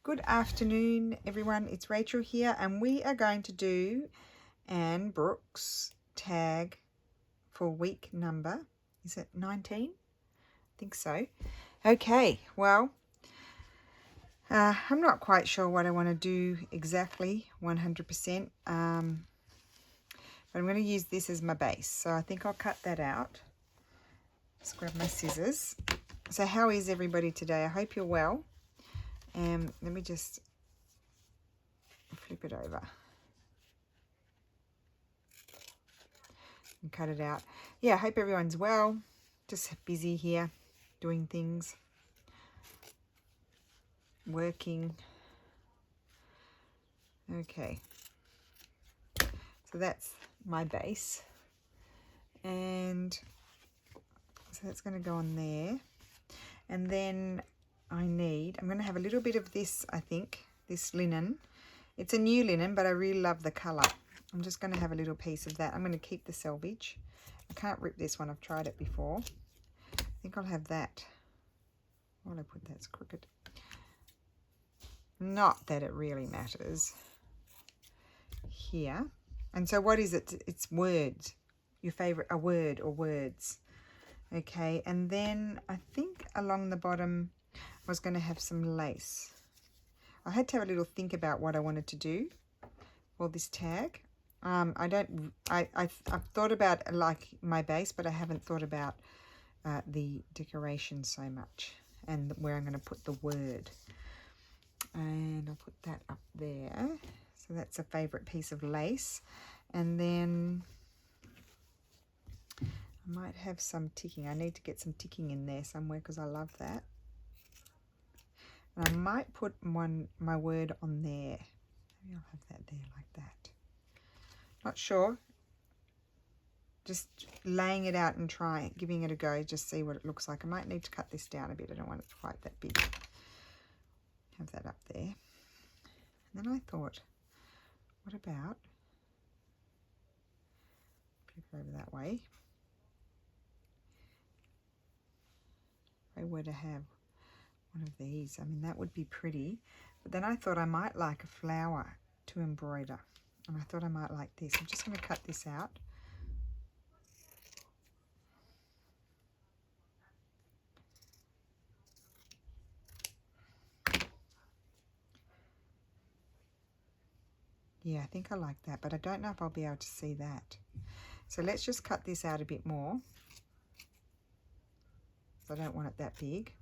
Good afternoon, everyone. It's Rachel here, and we are going to do Anne Brooke's tag for week number. Is it 19? I think so. Okay, well, I'm not quite sure what I want to do exactly 100%, but I'm going to use this as my base. So I think I'll cut that out. Just grab my scissors. So how is everybody today? I hope you're well. Let me just flip it over and cut it out. Yeah, I hope everyone's well. Just busy here doing things, working. Okay, so that's my base, and so that's going to go on there. And then I'm going to have a little bit of this, I think, this linen. It's a new linen, but I really love the colour. I'm just going to have a little piece of that. I'm going to keep the selvage. I can't rip this one. I've tried it before. I think I'll have that. Why will I put that's crooked? Not that it really matters. Here. And so what is it? It's words. Your favourite, a word or words. Okay, and then I think along the bottom I was going to have some lace. I had to have a little think about what I wanted to do for this tag. I've thought about like my base, but I haven't thought about the decoration so much and where I'm going to put the word. And I'll put that up there. So that's a favourite piece of lace. And then I might have some ticking. I need to get some ticking in there somewhere because I love that. And I might put my word on there. Maybe I'll have that there like that. Not sure. Just laying it out and giving it a go. Just see what it looks like. I might need to cut this down a bit. I don't want it quite that big. Have that up there. And then I thought, what about, flip it over that way. If I were to have one of these, I mean, that would be pretty. But then I thought I might like a flower to embroider. And I thought I might like this. I'm just going to cut this out. Yeah, I think I like that, but I don't know if I'll be able to see that. So let's just cut this out a bit more. So I don't want it that big.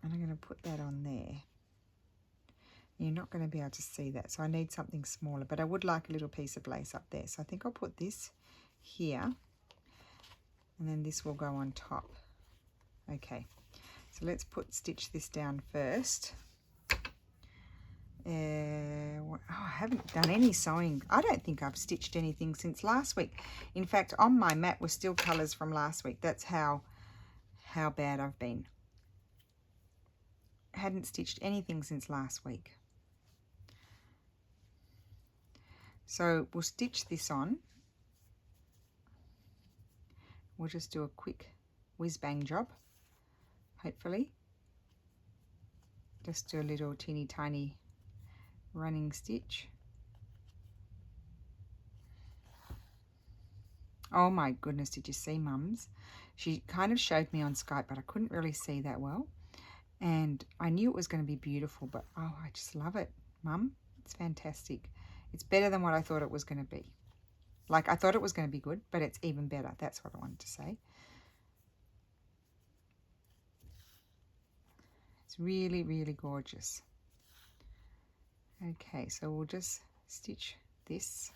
And I'm going to put that on there. You're not going to be able to see that, so I need something smaller, but I would like a little piece of lace up there. So I think I'll put this here, and then this will go on top. Okay, so let's stitch this down first. Oh, I haven't done any sewing. I don't think I've stitched anything since last week. In fact, on my mat were still colours from last week. That's how bad I've been. I hadn't stitched anything since last week. So we'll stitch this on. We'll just do a quick whiz-bang job, hopefully. Just do a little teeny tiny running stitch. Oh my goodness, did you see Mum's? She kind of showed me on Skype, but I couldn't really see that well. And I knew it was going to be beautiful, but oh, I just love it, Mum. It's fantastic. It's better than what I thought it was going to be. Like, I thought it was going to be good, but it's even better. That's what I wanted to say. It's really, really gorgeous. Okay, so we'll just stitch this.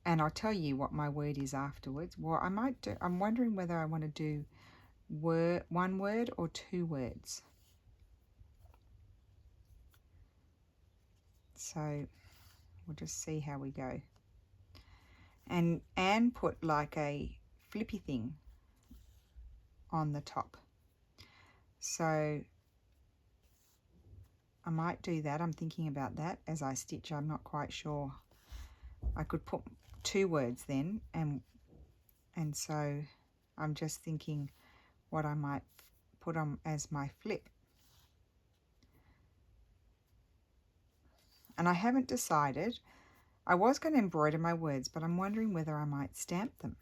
And I'll tell you what my word is afterwards. Well, I might do, I'm wondering whether I want to do one word or two words. So we'll just see how we go. And Anne put like a flippy thing on the top. So I might do that. I'm thinking about that as I stitch. I'm not quite sure. I could put two words then and and so I'm just thinking what I might put on as my flip. And I haven't decided. I was going to embroider my words, but I'm wondering whether I might stamp them,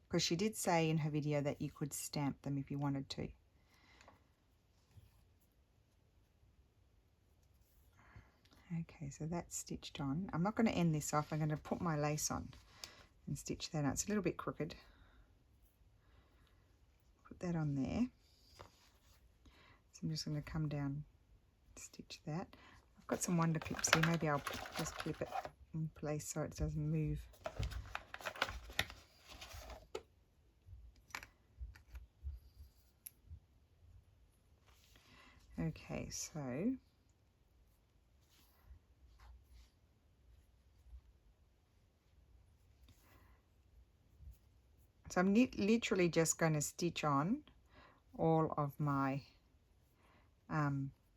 because she did say in her video that you could stamp them if you wanted to. Okay, so that's stitched on. I'm not going to end this off. I'm going to put my lace on and stitch that out. It's a little bit crooked. Put that on there. So I'm just going to come down, stitch that. I've got some wonder clips here. Maybe I'll just clip it in place so it doesn't move. Okay, so I'm literally just going to stitch on all of my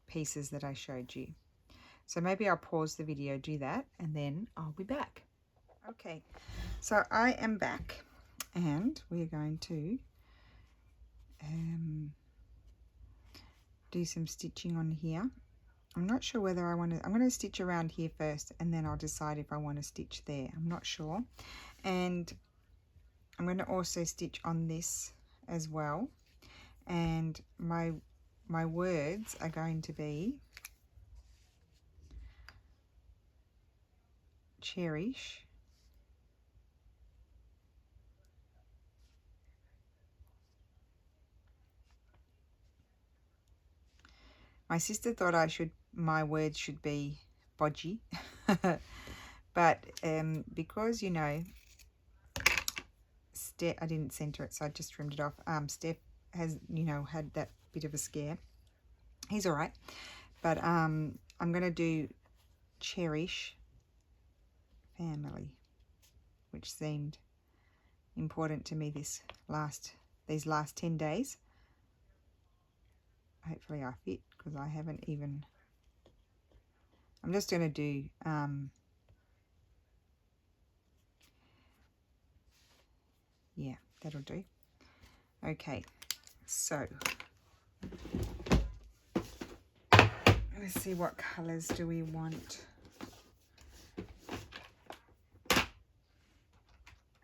pieces that I showed you. So maybe I'll pause the video, do that, and then I'll be back. Okay, so I am back, and we're going to do some stitching on here. I'm not sure whether I want to, I'm going to stitch around here first, and then I'll decide if I want to stitch there. I'm not sure. And I'm going to also stitch on this as well. And my words are going to be cherish, my sister thought my words should be bodgy, but because, you know, I didn't center it, so I just trimmed it off. Steph has, you know, had that bit of a scare. He's all right, but I'm gonna do cherish family, which seemed important to me these last 10 days. Hopefully I fit, because I haven't even. I'm just gonna do yeah, that'll do. Okay, so let's see, what colors do we want?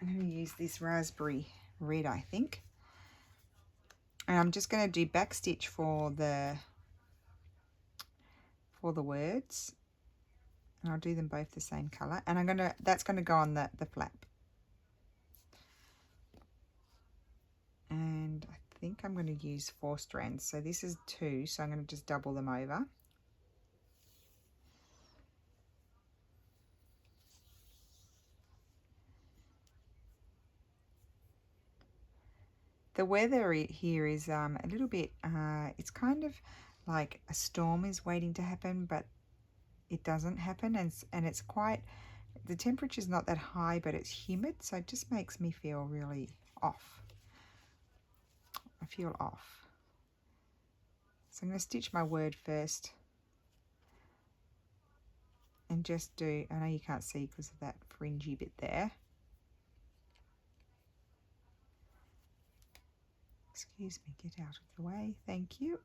I'm going to use this raspberry red, I think. And I'm just going to do back stitch for the words. And I'll do them both the same color. And that's going to go on the flap. And I think I'm going to use 4 strands. So this is 2, so I'm going to just double them over. The weather here is a little bit, it's kind of like a storm is waiting to happen, but it doesn't happen, and it's quite, the temperature's not that high, but it's humid, so it just makes me feel really off. I feel off. So I'm going to stitch my word first and just do, I know you can't see because of that fringy bit there. Excuse me, get out of the way, thank you.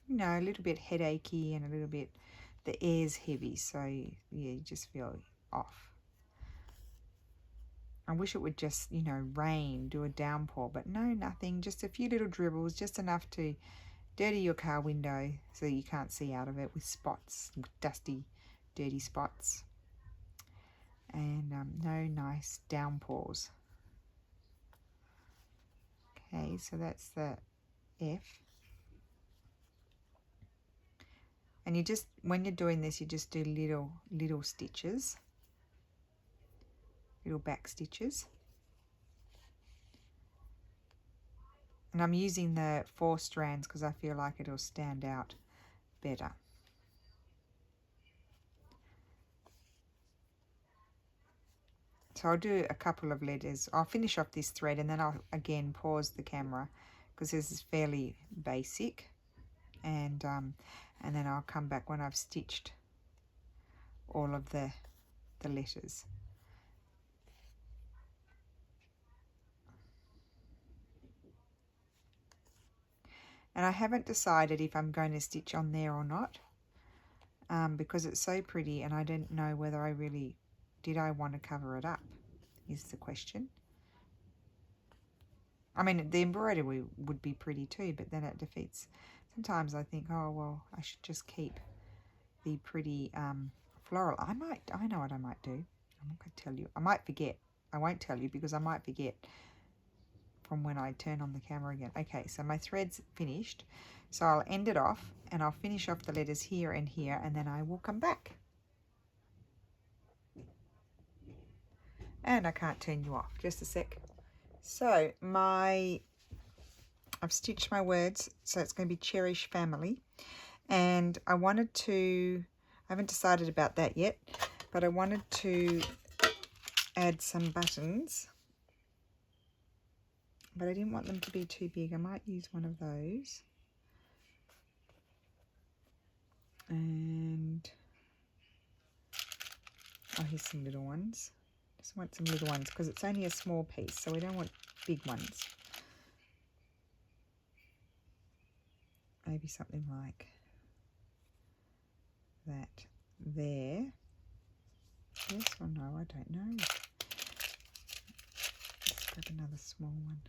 You know, a little bit headachy and a little bit, the air's heavy, so yeah, you just feel off. I wish it would just, you know, rain, do a downpour, but no, nothing, just a few little dribbles, just enough to dirty your car window so you can't see out of it, with spots, dusty, dirty spots. And no nice downpours. Okay, so that's the F. And you just, when you're doing this, you just do little stitches, little back stitches. And I'm using the 4 strands because I feel like it'll stand out better. So I'll do a couple of letters. I'll finish off this thread and then I'll again pause the camera because this is fairly basic, and then I'll come back when I've stitched all of the letters. And I haven't decided if I'm going to stitch on there or not, because it's so pretty, and I didn't know whether I want to cover it up, is the question. I mean, the embroidery would be pretty too, but then it defeats. Sometimes I think, oh, well, I should just keep the pretty floral. I know what I might do. I'm not going to tell you. I might forget. I won't tell you because I might forget from when I turn on the camera again. Okay, so my thread's finished. So I'll end it off, and I'll finish off the letters here and here, and then I will come back. And I can't turn you off. Just a sec. So I've stitched my words, so it's going to be Cherish Family. And I haven't decided about that yet, but I wanted to add some buttons. But I didn't want them to be too big. I might use one of those. And here's some little ones. Just want some little ones because it's only a small piece, so we don't want big ones. Maybe something like that there. Yes or no? I don't know. Let's grab another small one.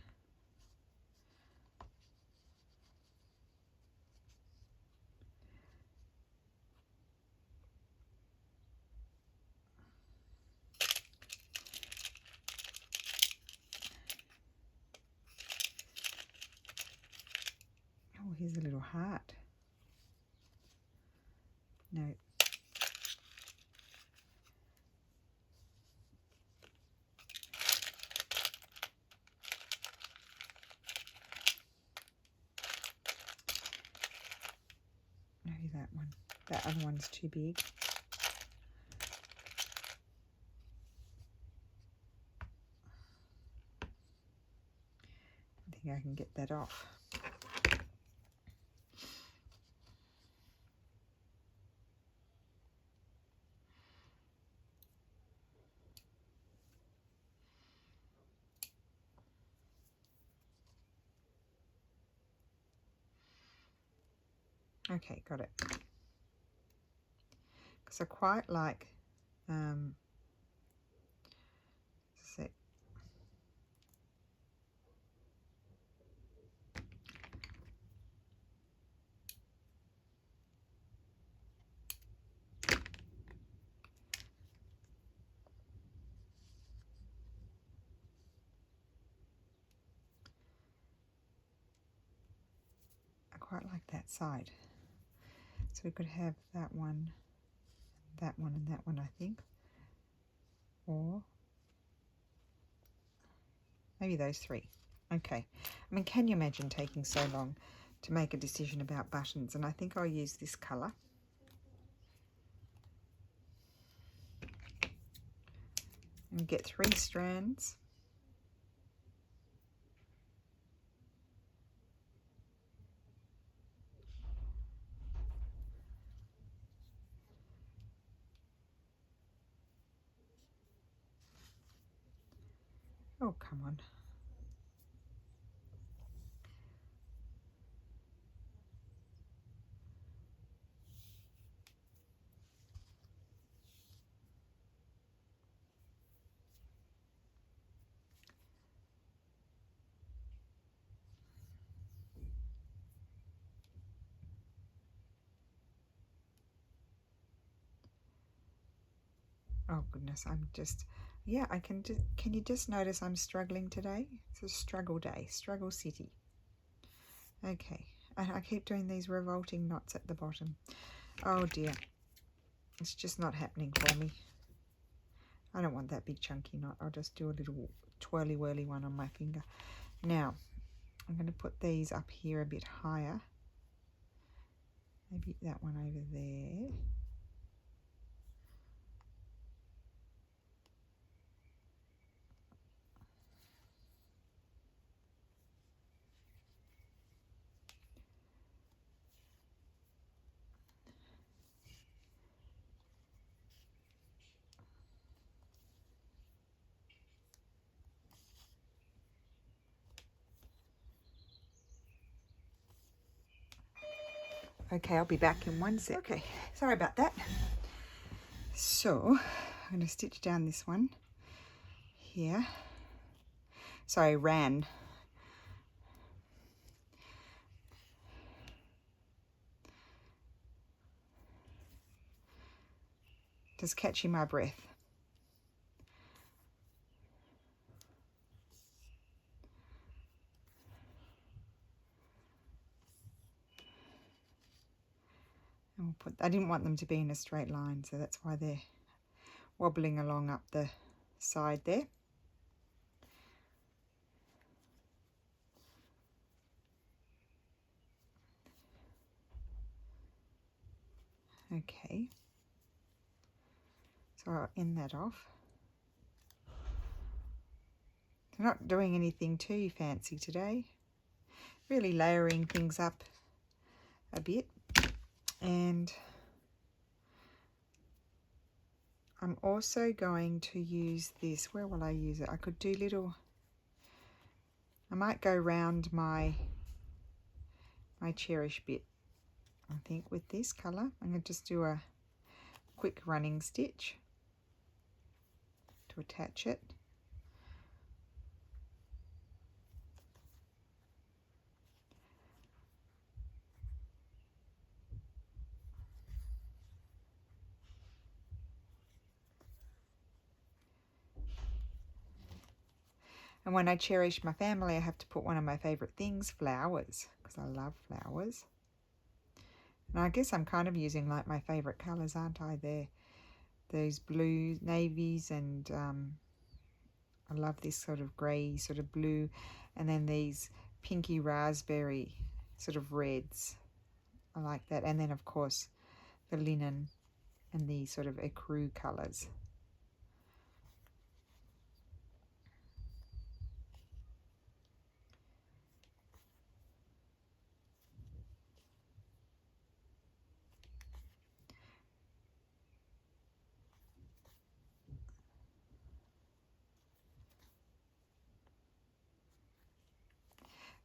Oh, here's a little heart. No. Maybe that one. That other one's too big. I think I can get that off. Okay, got it. Because I quite like that side. So we could have that one, and that one, I think. Or maybe those three. Okay. I mean, can you imagine taking so long to make a decision about buttons? And I think I'll use this colour. And get 3 strands. Oh, come on. Oh goodness, I'm just, yeah, can you just notice I'm struggling today? It's a struggle day, struggle city. Okay, and I keep doing these revolting knots at the bottom. Oh dear, it's just not happening for me. I don't want that big chunky knot. I'll just do a little twirly whirly one on my finger. Now, I'm going to put these up here a bit higher. Maybe that one over there. Okay, I'll be back in 1 sec. Okay, sorry about that. So I'm going to stitch down this one here. Sorry, ran. Just catching my breath. And we'll put, I didn't want them to be in a straight line, so that's why they're wobbling along up the side there. Okay, so I'll end that off. I'm not doing anything too fancy today, really layering things up a bit. And I'm also going to use this. Where will I use it? I could do little, I might go round my cherish bit, I think, with this colour. I'm going to just do a quick running stitch to attach it. And when I cherish my family, I have to put one of my favourite things, flowers, because I love flowers. And I guess I'm kind of using like my favourite colours, aren't I? Those blue navies, and I love this sort of grey sort of blue, and then these pinky raspberry sort of reds. I like that. And then of course the linen and the sort of ecru colours.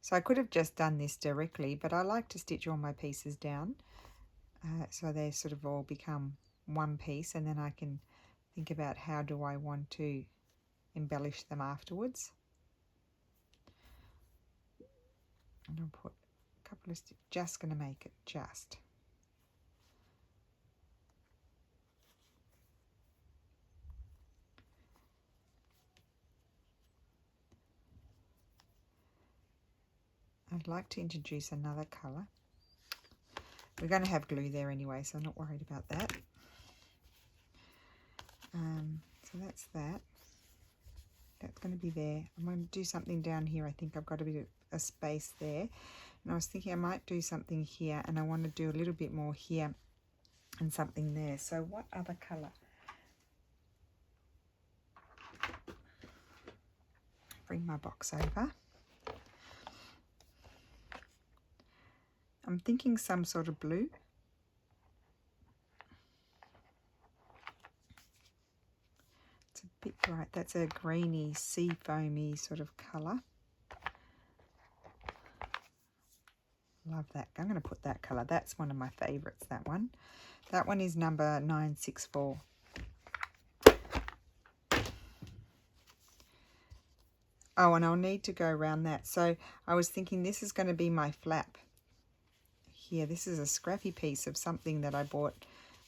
So I could have just done this directly, but I like to stitch all my pieces down so they sort of all become one piece, and then I can think about how do I want to embellish them afterwards. And I'll put a couple of stitches, just going to make it just. I'd like to introduce another colour. We're going to have glue there anyway, so I'm not worried about that. So that's that. That's going to be there. I'm going to do something down here. I think I've got a bit of a space there. And I was thinking I might do something here, and I want to do a little bit more here and something there. So what other colour? Bring my box over. I'm thinking some sort of blue. It's a bit bright. That's a greeny, sea foamy sort of colour. Love that. I'm going to put that colour. That's one of my favourites, that one. That one is number 964. Oh, and I'll need to go around that. So I was thinking this is going to be my flap here. This is a scrappy piece of something that I bought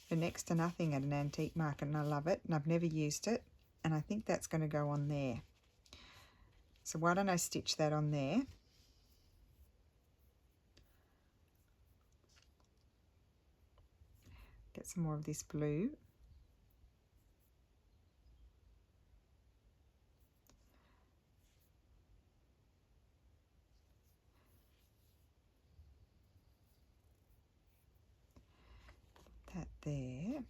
for next to nothing at an antique market, and I love it, and I've never used it, and I think that's going to go on there. So why don't I stitch that on there? Get some more of this blue. Put that there.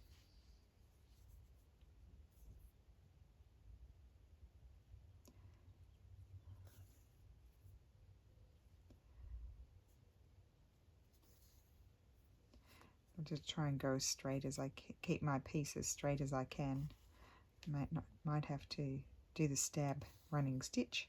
I'll just try and go as straight as I can, keep my piece as straight as I can. Might have to do the stab running stitch.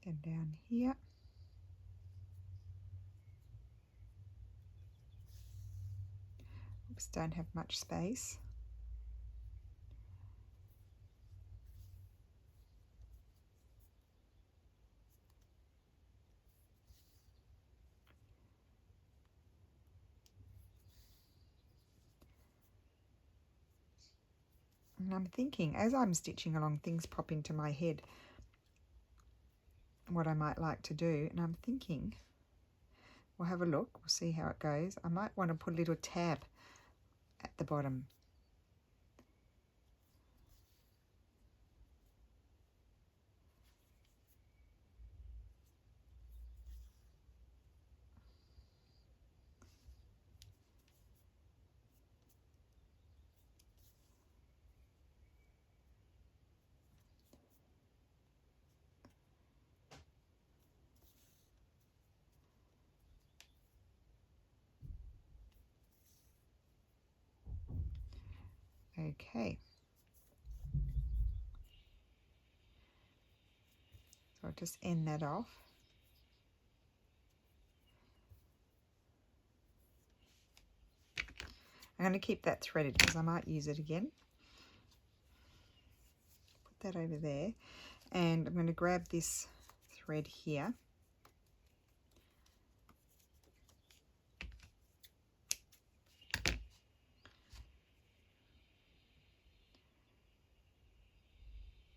Then down here. Oops, don't have much space. And I'm thinking, as I'm stitching along, things pop into my head what I might like to do. And I'm thinking, we'll have a look, we'll see how it goes. I might want to put a little tab at the bottom. Okay. So I'll just end that off. I'm going to keep that threaded because I might use it again. Put that over there. And I'm going to grab this thread here.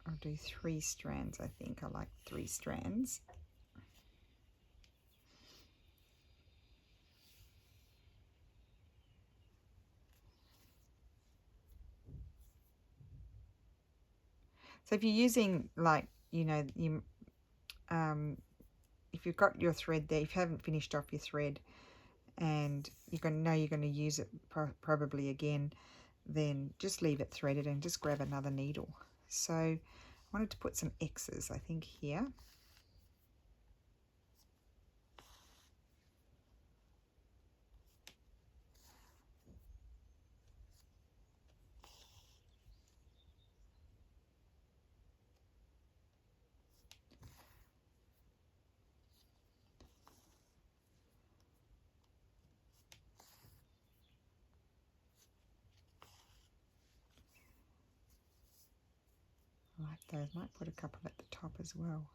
I'll do 3 strands, I think. I like 3 strands. So if you're using, like, you know, if you've got your thread there, if you haven't finished off your thread and you're going to know you're going to use it probably again, then just leave it threaded and just grab another needle. So I wanted to put some X's, I think, here. I like those. Might put a couple at the top as well.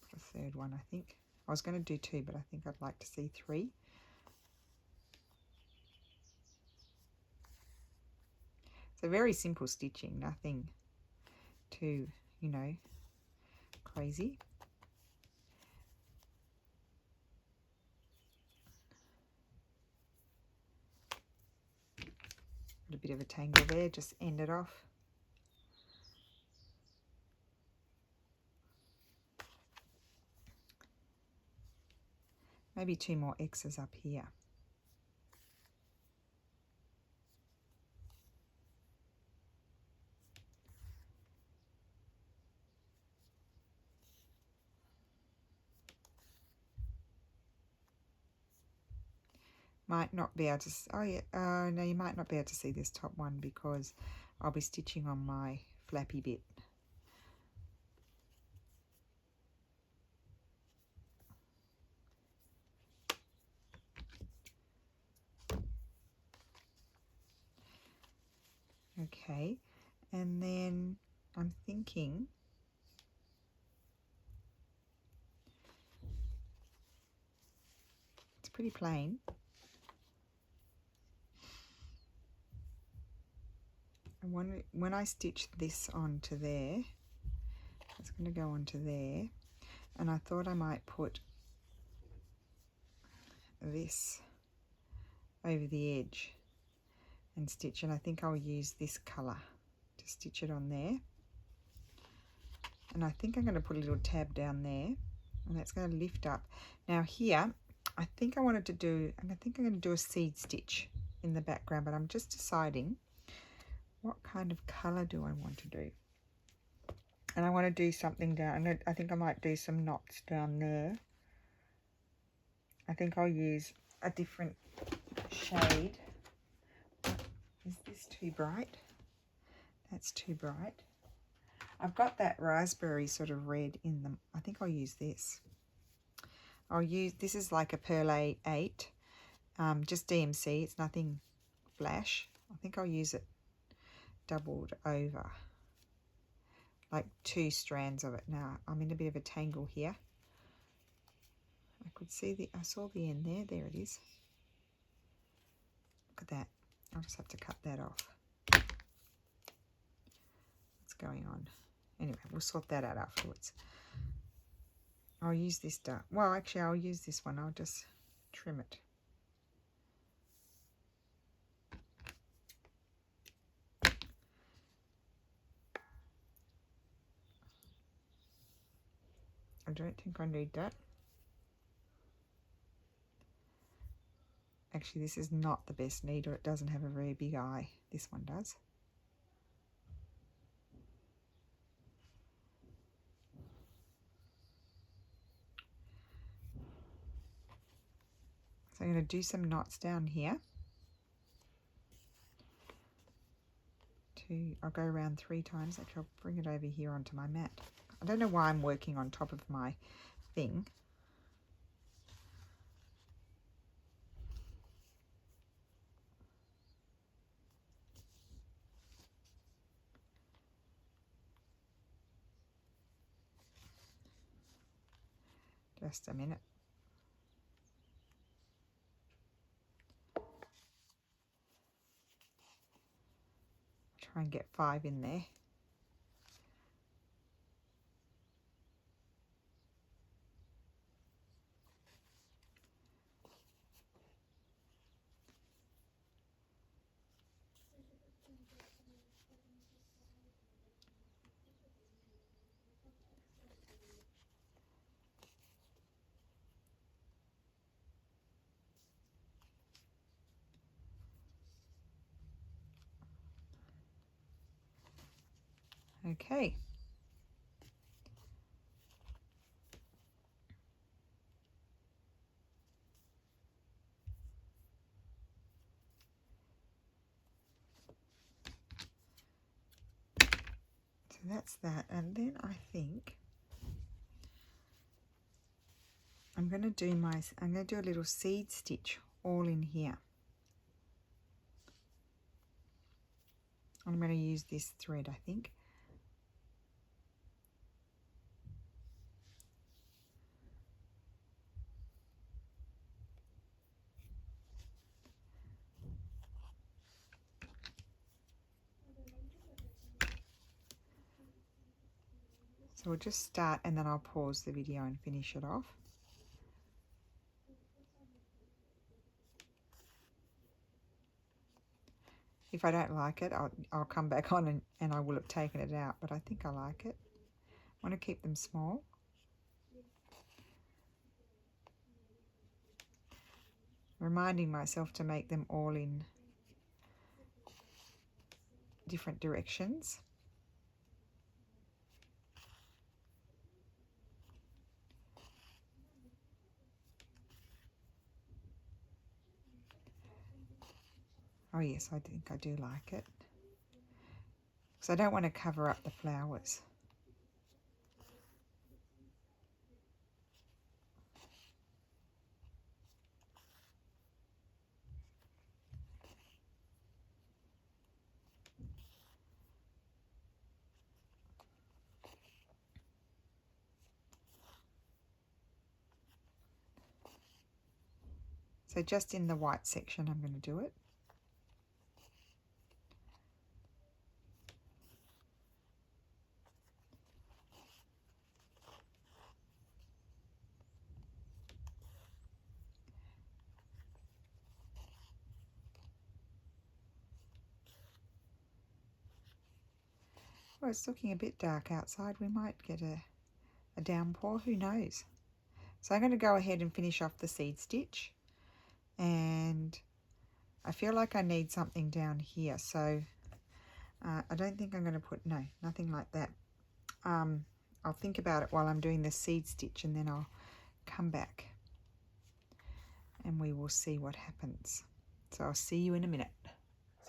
Put a third one, I think. I was going to do 2, but I think I'd like to see 3. So very simple stitching, nothing too, you know, crazy. Got a bit of a tangle there, just end it off. Maybe 2 more X's up here. Might not be able to, oh yeah, no, you might not be able to see this top one because I'll be stitching on my flappy bit. Okay, and then I'm thinking it's pretty plain. And when I stitch this onto there, it's going to go onto there, and I thought I might put this over the edge and stitch, and I think I'll use this colour to stitch it on there. And I think I'm going to put a little tab down there, and that's going to lift up. Now here, I think I wanted to do, I think I'm going to do a seed stitch in the background, but I'm just deciding what kind of colour do I want to do. And I want to do something down, I think I might do some knots down there. I think I'll use a different shade. Is this too bright? That's too bright. I've got that raspberry sort of red in them. I think I'll use this. This is like a Pearl 8, just DMC. It's nothing flash. I think I'll use it doubled over, like 2 strands of it. Now I'm in a bit of a tangle here. I saw the end there. There it is. Look at that. I'll just have to cut that off. What's going on? Anyway, we'll sort that out afterwards. I'll use this dark. Well, actually, I'll use this one. I'll just trim it. I don't think I need that. Actually, this is not the best needle. It doesn't have a very big eye. This one does. So I'm going to do some knots down here. I'll go around 3 times. Actually, I'll bring it over here onto my mat. I don't know why I'm working on top of my thing. Just a minute. Try and get 5 in there. Okay. So that's that. And then I think I'm going to do a little seed stitch all in here. I'm going to use this thread, I think. So we'll just start and then I'll pause the video and finish it off. If I don't like it, I'll come back on and I will have taken it out, but I think I like it. I want to keep them small. Reminding myself to make them all in different directions. Oh yes, I think I do like it. Because I don't want to cover up the flowers. So just in the white section I'm going to do it. Well, it's looking a bit dark outside. We might get a downpour, who knows. So I'm going to go ahead and finish off the seed stitch. And I feel like I need something down here. So I don't think I'm going to put, no, nothing like that. I'll think about it while I'm doing the seed stitch and then I'll come back and we will see what happens. So I'll see you in a minute.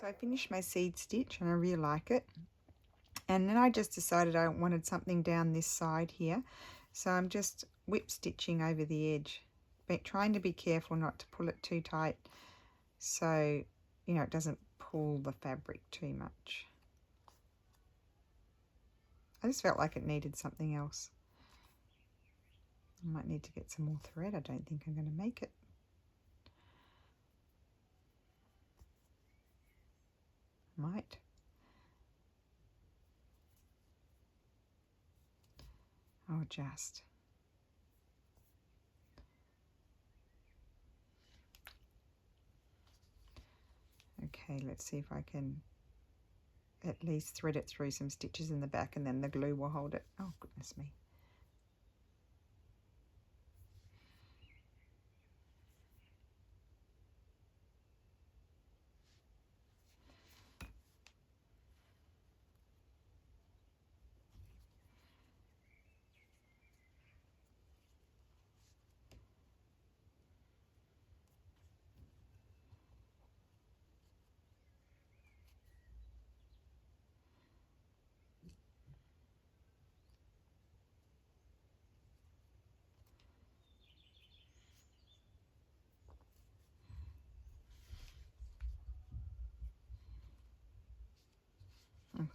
So I finished my seed stitch and I really like it. And then I just decided I wanted something down this side here. So I'm just whip stitching over the edge, but trying to be careful not to pull it too tight so, you know, it doesn't pull the fabric too much. I just felt like it needed something else. I might need to get some more thread. I don't think I'm going to make it. Might. I'll adjust. Okay, let's see if I can at least thread it through some stitches in the back, and then the glue will hold it. Oh, goodness me.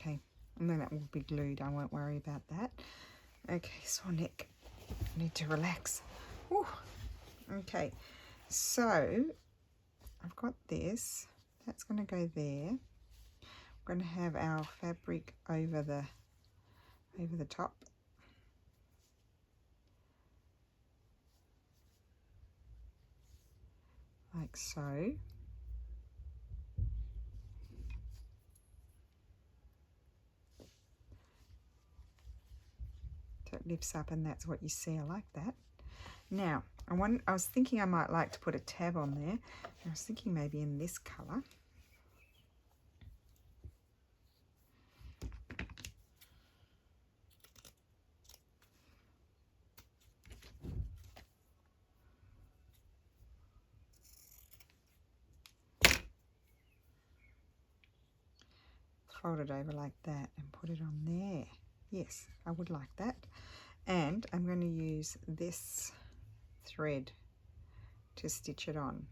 Okay, and then it will be glued. I won't worry about that. Okay, sore neck. I need to relax. Whew. Okay, so I've got this. That's going to go there. We're going to have our fabric over the top. Like so. So it lifts up, and that's what you see. I like that. Now, I was thinking I might like to put a tab on there. I was thinking maybe in this colour. Fold it over like that and put it on there. Yes, I would like that. And I'm going to use this thread to stitch it on.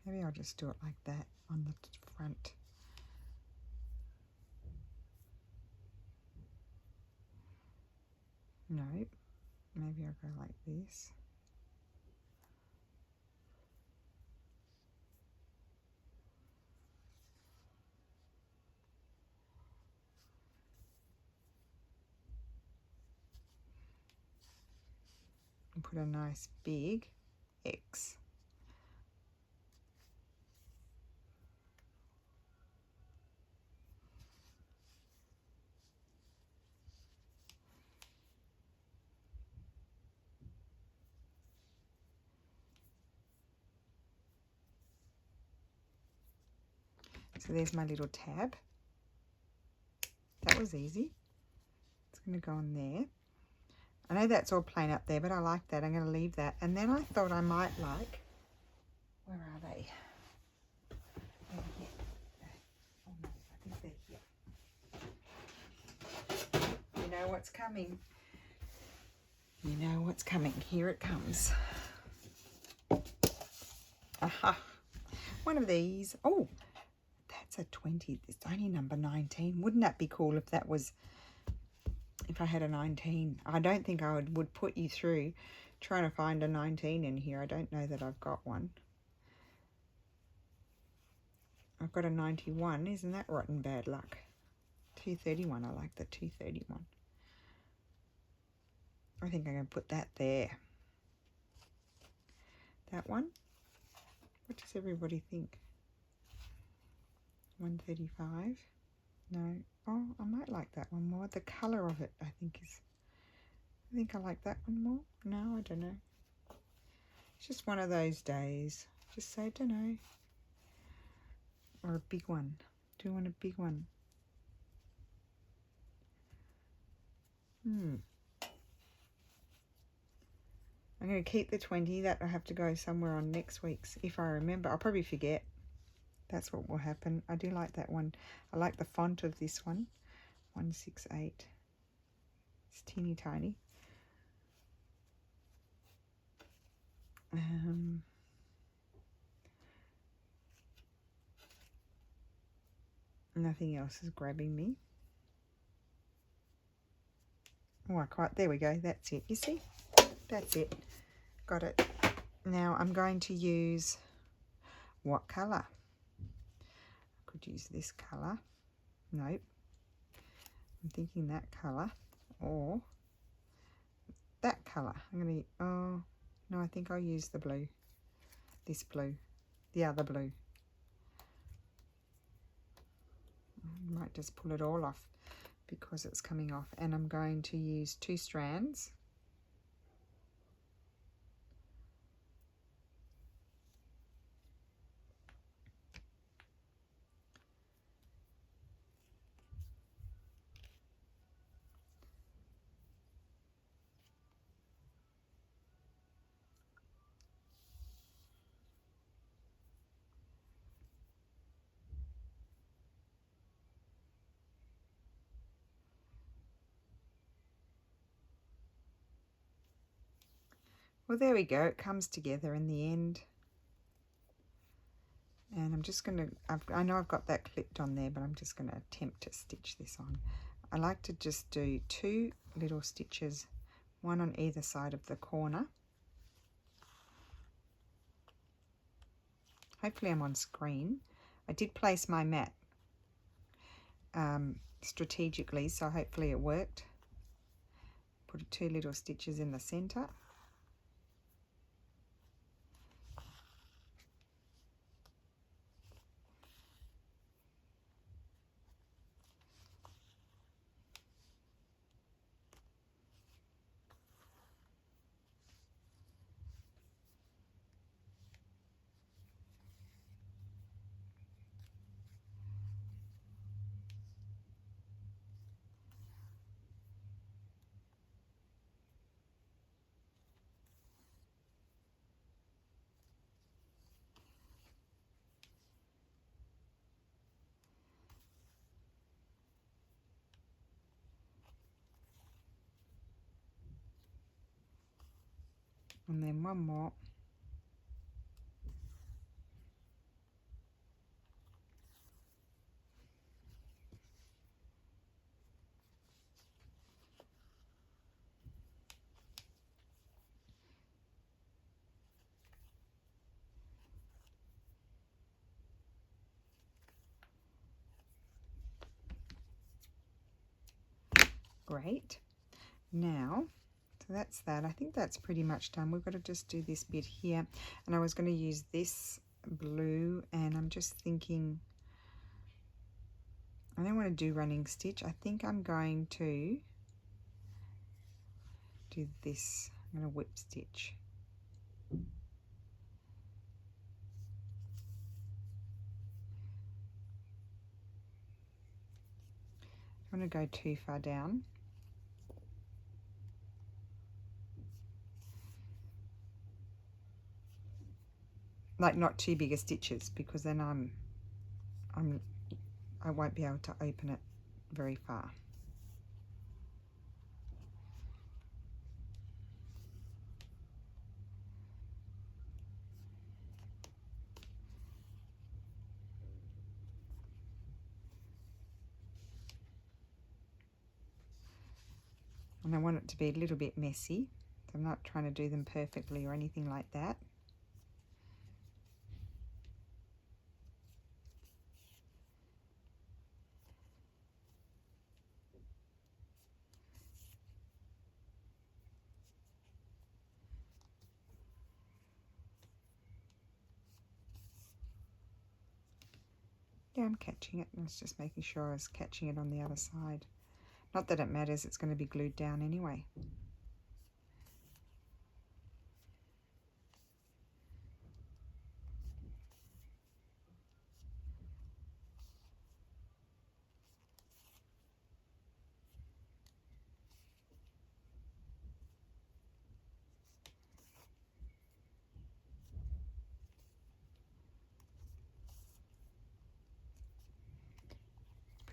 Maybe I'll just do it like that on the front. No, maybe I'll go like this. And put a nice big X. So there's my little tab. That was easy. It's going to go on there. I know that's all plain up there, but I like that. I'm going to leave that. And then I thought I might like, where are they? They're here. Oh no, I think they're here. You know what's coming. You know what's coming. Here it comes. Aha. One of these. Oh, that's a 20. It's only number 19. Wouldn't that be cool if that was, if I had a 19? I don't think I would put you through trying to find a 19 in here. I don't know that I've got one. I've got a 91. Isn't that rotten bad luck? 231. I like the 231. I think I'm going to put that there. That one? What does everybody think? 135? No. Oh, I might like that one more. The colour of it, I think I like that one more. No, I don't know. It's just one of those days. Just say, don't know. Or a big one. Do you want a big one? I'm going to keep the 20. That will have to go somewhere on next week's, if I remember. I'll probably forget. That's what will happen. I do like that one. I like the font of this one. 168. It's teeny tiny. Nothing else is grabbing me. Oh, I quite, there we go. That's it. You see? That's it. Got it. Now I'm going to use what colour? I could use this colour. Nope. I'm thinking that colour or that colour. I'm going to, oh, no, I think I'll use the blue. This blue. The other blue. I might just pull it all off because it's coming off. And I'm going to use 2 strands. Well, there we go. It comes together in the end. And I'm just going to, I know I've got that clipped on there, but I'm just going to attempt to stitch this on. I like to just do 2 little stitches, one on either side of the corner. Hopefully I'm on screen. I did place my mat strategically, so hopefully it worked. Put 2 little stitches in the center. And then one more. Great. Now, so that's that. I think that's pretty much done. We've got to just do this bit here. And I was going to use this blue, and I'm just thinking, I don't want to do running stitch. I think I'm going to do this. I'm going to whip stitch. I don't want to go too far down. Like not too big a stitches, because then I won't be able to open it very far. And I want it to be a little bit messy. So I'm not trying to do them perfectly or anything like that. Yeah, I'm catching it. I was just making sure I was catching it on the other side. Not that it matters, it's going to be glued down anyway.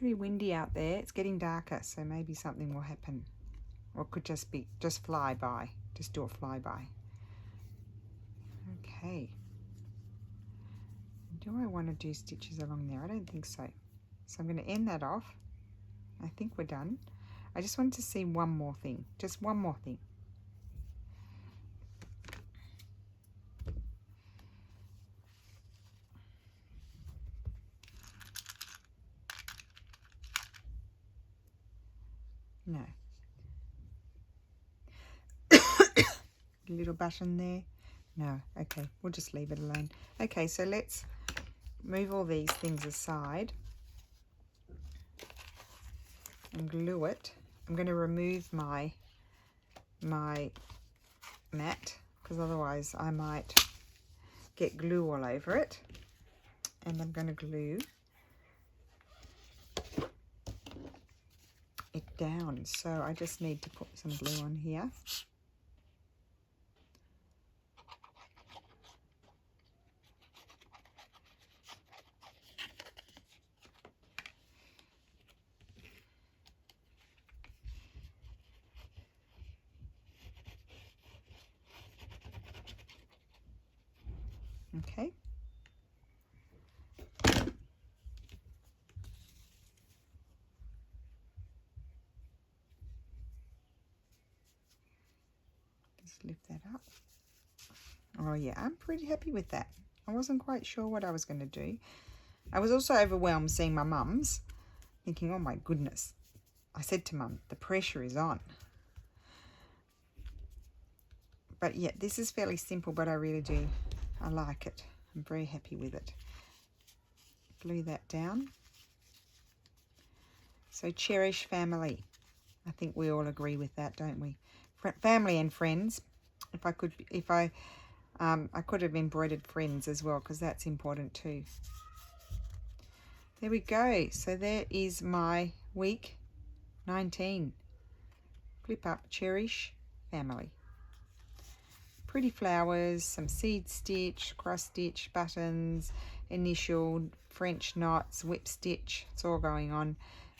Pretty windy out there. It's getting darker, so maybe something will happen. Or it could just be, just fly by. Just do a flyby. Okay. Do I want to do stitches along there? I don't think so. So I'm going to end that off. I think we're done. I just wanted to see one more thing. Just one more thing. No. Little button there. No. Okay. We'll just leave it alone. Okay. So let's move all these things aside and glue it. I'm going to remove my mat because otherwise I might get glue all over it. And I'm going to glue it down. So I just need to put some glue on here. Okay. Just lift that up. Oh yeah, I'm pretty happy with that. I wasn't quite sure what I was going to do. I was also overwhelmed seeing my mum's, thinking, oh my goodness. I said to Mum, the pressure is on. But yeah, this is fairly simple, but I really do. I like it. I'm very happy with it. Glue that down. So cherish family. I think we all agree with that, don't we? Family and friends. I could have embroidered friends as well, because that's important too. There we go. So there is my week 19. Flip up, cherish family. Pretty flowers, some seed stitch, cross stitch, buttons, initial, French knots, whip stitch. It's all going on.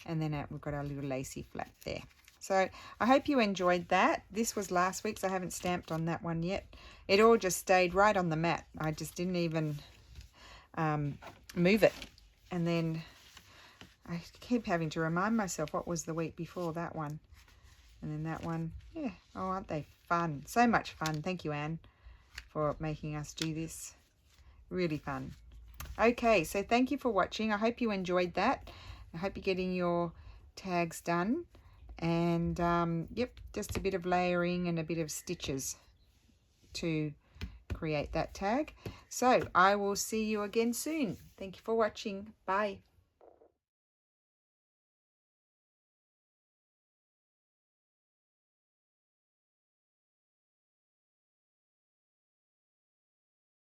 And then we've got our little lacy flap there. So I hope you enjoyed that. This was last week's. I haven't stamped on that one yet. It all just stayed right on the mat. I just didn't even move it. And then I keep having to remind myself what was the week before that one. And then that one. Yeah. Oh, aren't they fun? So much fun. Thank you, Anne, for making us do this. Really fun. Okay, so thank you for watching. I hope you enjoyed that. I hope you're getting your tags done. And, yep, just a bit of layering and a bit of stitches to create that tag. So I will see you again soon. Thank you for watching. Bye.